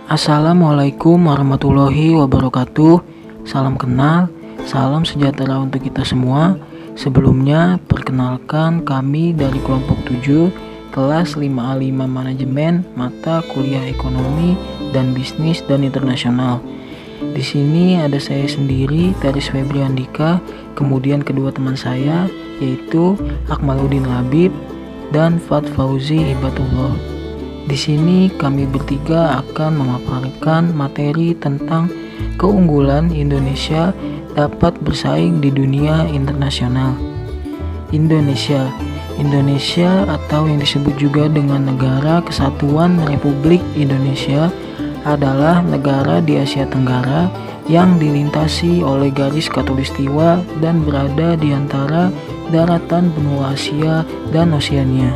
Assalamualaikum warahmatullahi wabarakatuh. Salam kenal, salam sejahtera untuk kita semua. Sebelumnya, perkenalkan kami dari kelompok 7, kelas 5A5 Manajemen, mata kuliah Ekonomi dan Bisnis dan Internasional. Di sini ada saya sendiri, Taris Febri Andika, kemudian kedua teman saya, yaitu Akmaluddin Labib dan Fat Fauzi Ibatullah. Di sini kami bertiga akan memaparkan materi tentang keunggulan Indonesia dapat bersaing di dunia internasional. Indonesia atau yang disebut juga dengan Negara Kesatuan Republik Indonesia adalah negara di Asia Tenggara yang dilintasi oleh garis khatulistiwa dan berada di antara daratan benua Asia dan Oseania,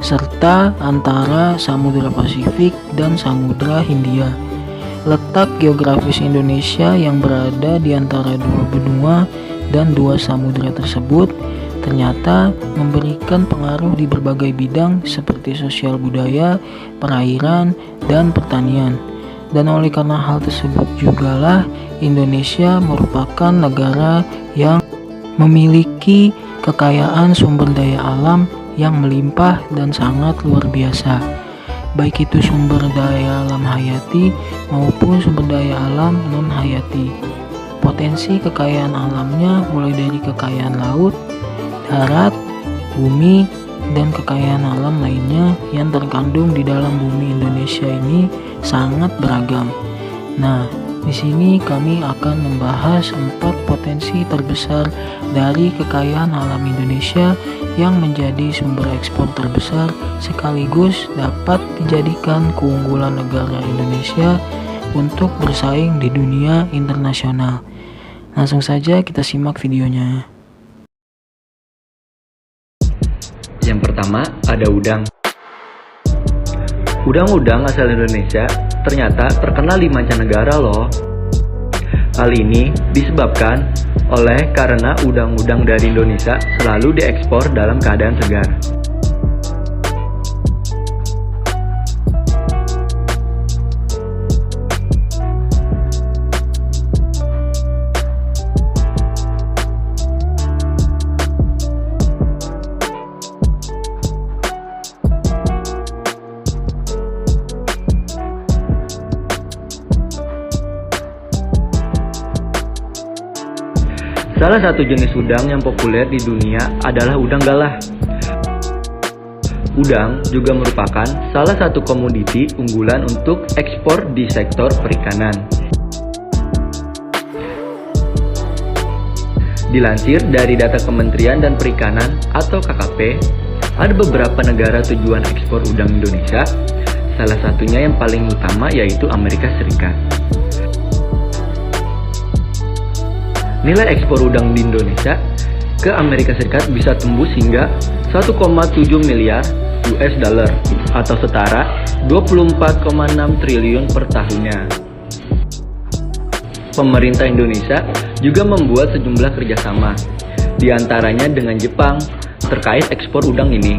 serta antara Samudra Pasifik dan Samudra Hindia. Letak geografis Indonesia yang berada di antara dua benua dan dua samudra tersebut ternyata memberikan pengaruh di berbagai bidang seperti sosial budaya, perairan, dan pertanian. Dan oleh karena hal tersebut jugalah Indonesia merupakan negara yang memiliki kekayaan sumber daya alam yang melimpah dan sangat luar biasa, baik itu sumber daya alam hayati maupun sumber daya alam non hayati. Potensi kekayaan alamnya mulai dari kekayaan laut, darat, bumi, dan kekayaan alam lainnya yang terkandung di dalam bumi Indonesia ini sangat beragam. Nah, di sini kami akan membahas 4 potensi terbesar dari kekayaan alam Indonesia yang menjadi sumber ekspor terbesar sekaligus dapat dijadikan keunggulan negara Indonesia untuk bersaing di dunia internasional. Langsung saja kita simak videonya. Yang pertama ada udang. Udang-udang asal Indonesia ternyata terkenal di mancanegara loh. Hal ini disebabkan karena udang-udang dari Indonesia selalu diekspor dalam keadaan segar. Salah satu jenis udang yang populer di dunia adalah udang galah. Udang juga merupakan salah satu komoditi unggulan untuk ekspor di sektor perikanan. Dilansir dari data Kementerian dan Perikanan atau KKP, ada beberapa negara tujuan ekspor udang Indonesia. Salah satunya yang paling utama yaitu Amerika Serikat. Nilai ekspor udang di Indonesia ke Amerika Serikat bisa tembus hingga 1,7 miliar US dollar atau setara 24,6 triliun per tahunnya. Pemerintah Indonesia juga membuat sejumlah kerjasama, di antaranya dengan Jepang terkait ekspor udang ini.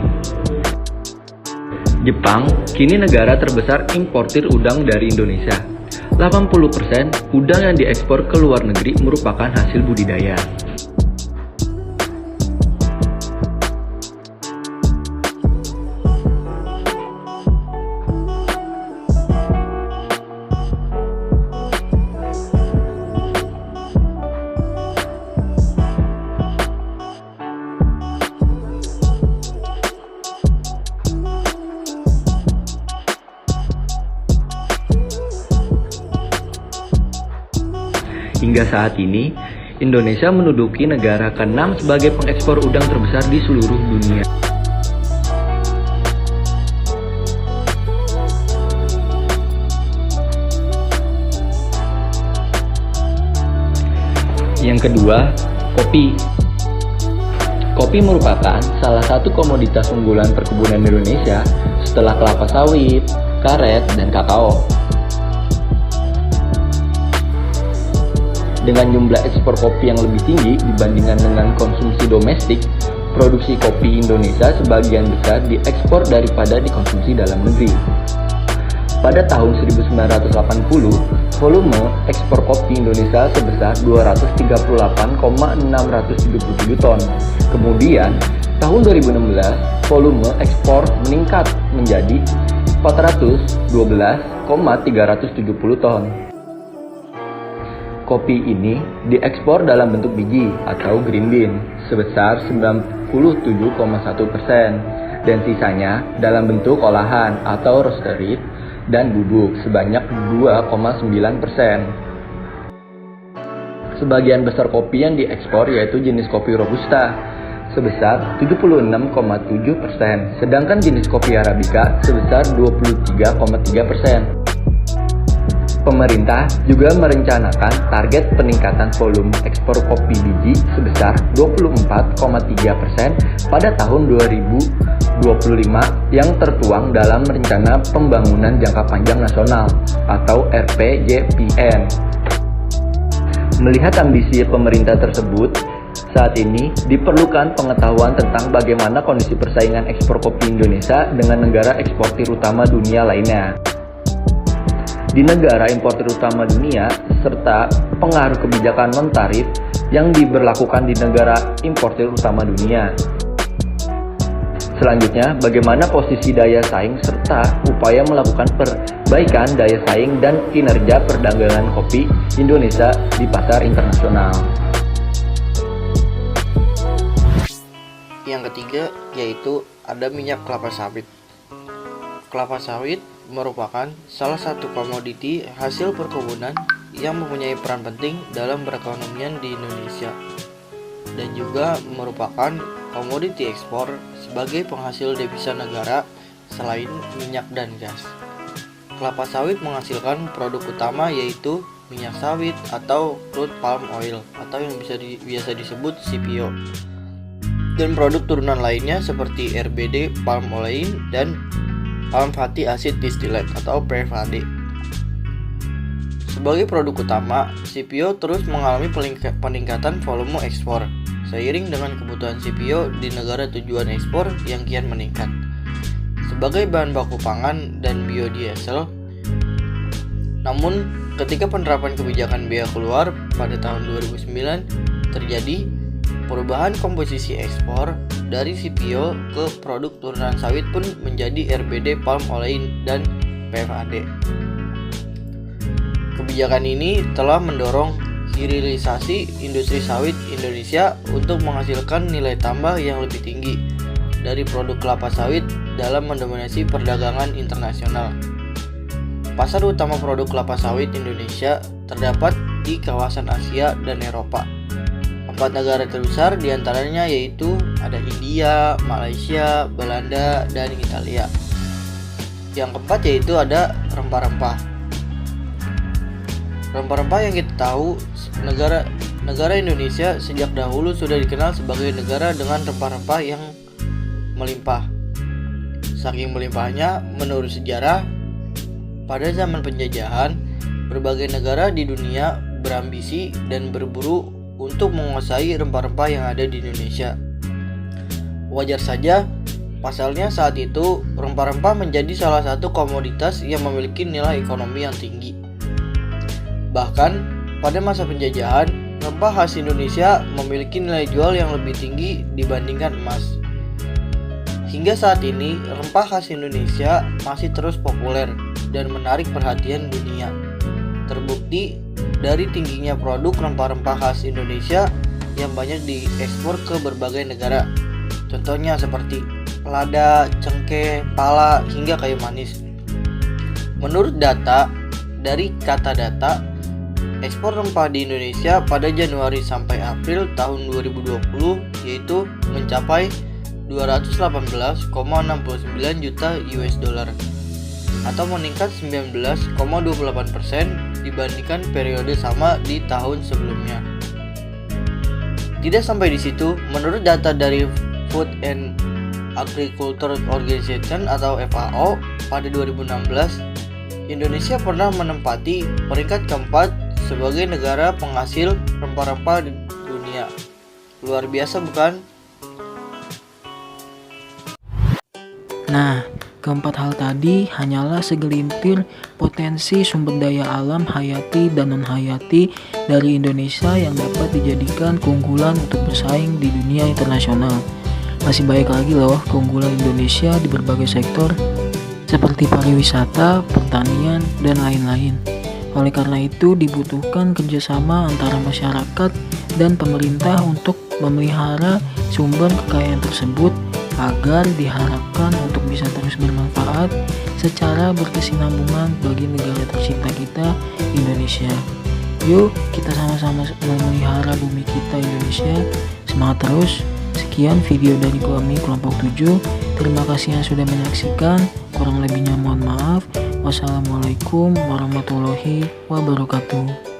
Jepang kini negara terbesar importir udang dari Indonesia. 80% udang yang diekspor ke luar negeri merupakan hasil budidaya. Hingga saat ini, Indonesia menduduki negara ke-6 sebagai pengekspor udang terbesar di seluruh dunia. Yang kedua, kopi. Kopi merupakan salah satu komoditas unggulan perkebunan Indonesia setelah kelapa sawit, karet, dan kakao. Dengan jumlah ekspor kopi yang lebih tinggi dibandingkan dengan konsumsi domestik, produksi kopi Indonesia sebagian besar diekspor daripada dikonsumsi dalam negeri. Pada tahun 1980, volume ekspor kopi Indonesia sebesar 238,677 ton. Kemudian, tahun 2016, volume ekspor meningkat menjadi 412,370 ton. Kopi ini diekspor dalam bentuk biji atau green bean sebesar 97,1% dan sisanya dalam bentuk olahan atau roastery dan bubuk sebanyak 2,9%. Sebagian besar kopi yang diekspor yaitu jenis kopi Robusta sebesar 76,7%, sedangkan jenis kopi Arabica sebesar 23,3%. Pemerintah juga merencanakan target peningkatan volume ekspor kopi biji sebesar 24,3% pada tahun 2025 yang tertuang dalam Rencana Pembangunan Jangka Panjang Nasional atau RPJPN. Melihat ambisi pemerintah tersebut, saat ini diperlukan pengetahuan tentang bagaimana kondisi persaingan ekspor kopi Indonesia dengan negara eksportir utama dunia lainnya. Di negara importir utama dunia, serta pengaruh kebijakan non-tarif yang diberlakukan di negara importir utama dunia. Selanjutnya, bagaimana posisi daya saing serta upaya melakukan perbaikan daya saing dan kinerja perdagangan kopi Indonesia di pasar internasional. Yang ketiga yaitu ada minyak kelapa sawit. Kelapa sawit merupakan salah satu komoditi hasil perkebunan yang mempunyai peran penting dalam perekonomian di Indonesia dan juga merupakan komoditi ekspor sebagai penghasil devisa negara selain minyak dan gas. Kelapa sawit menghasilkan produk utama yaitu minyak sawit atau crude palm oil atau yang biasa disebut CPO, dan produk turunan lainnya seperti RBD palm oil dan palm fatty acid distillate atau PFAD. Sebagai produk utama, CPO terus mengalami peningkatan volume ekspor seiring dengan kebutuhan CPO di negara tujuan ekspor yang kian meningkat. Sebagai bahan baku pangan dan biodiesel, namun ketika penerapan kebijakan bea keluar pada tahun 2009 terjadi perubahan komposisi ekspor dari CPO ke produk turunan sawit pun menjadi RBD palm oil dan PFAD. Kebijakan ini telah mendorong hilirisasi industri sawit Indonesia untuk menghasilkan nilai tambah yang lebih tinggi dari produk kelapa sawit dalam mendominasi perdagangan internasional. Pasar utama produk kelapa sawit Indonesia terdapat di kawasan Asia dan Eropa. 4 negara terbesar diantaranya yaitu ada India, Malaysia, Belanda, dan Italia. Yang keempat yaitu ada rempah-rempah. Rempah-rempah yang kita tahu, negara Indonesia sejak dahulu sudah dikenal sebagai negara dengan rempah-rempah yang melimpah. Saking melimpahnya, menurut sejarah, pada zaman penjajahan, berbagai negara di dunia berambisi dan berburu untuk menguasai rempah-rempah yang ada di Indonesia. Wajar saja, pasalnya saat itu rempah-rempah menjadi salah satu komoditas yang memiliki nilai ekonomi yang tinggi. Bahkan pada masa penjajahan, rempah khas Indonesia memiliki nilai jual yang lebih tinggi dibandingkan emas. Hingga saat ini, rempah khas Indonesia masih terus populer dan menarik perhatian dunia. Terbukti dari tingginya produk rempah-rempah khas Indonesia yang banyak diekspor ke berbagai negara. Contohnya seperti lada, cengkeh, pala, hingga kayu manis. Menurut data dari Katadata, ekspor rempah di Indonesia pada Januari sampai April tahun 2020 yaitu mencapai 218,69 juta US dollar atau meningkat 19,28% dibandingkan periode sama di tahun sebelumnya. Tidak sampai di situ, menurut data dari Food and Agriculture Organization atau FAO pada 2016, Indonesia pernah menempati peringkat keempat sebagai negara penghasil rempah-rempah di dunia. Luar biasa bukan? Nah, Keempat hal tadi hanyalah segelintir potensi sumber daya alam hayati dan non-hayati dari Indonesia yang dapat dijadikan keunggulan untuk bersaing di dunia internasional. Masih banyak lagi loh keunggulan Indonesia di berbagai sektor seperti pariwisata, pertanian, dan lain-lain. Oleh karena itu dibutuhkan kerjasama antara masyarakat dan pemerintah untuk memelihara sumber kekayaan tersebut agar diharapkan untuk bisa terus bermanfaat secara berkesinambungan bagi negara tercinta kita, Indonesia. Yuk kita sama-sama memelihara bumi kita, Indonesia. Semangat terus. Sekian video dari kami kelompok 7. Terima kasih yang sudah menyaksikan. Kurang lebihnya mohon maaf. Wassalamualaikum warahmatullahi wabarakatuh.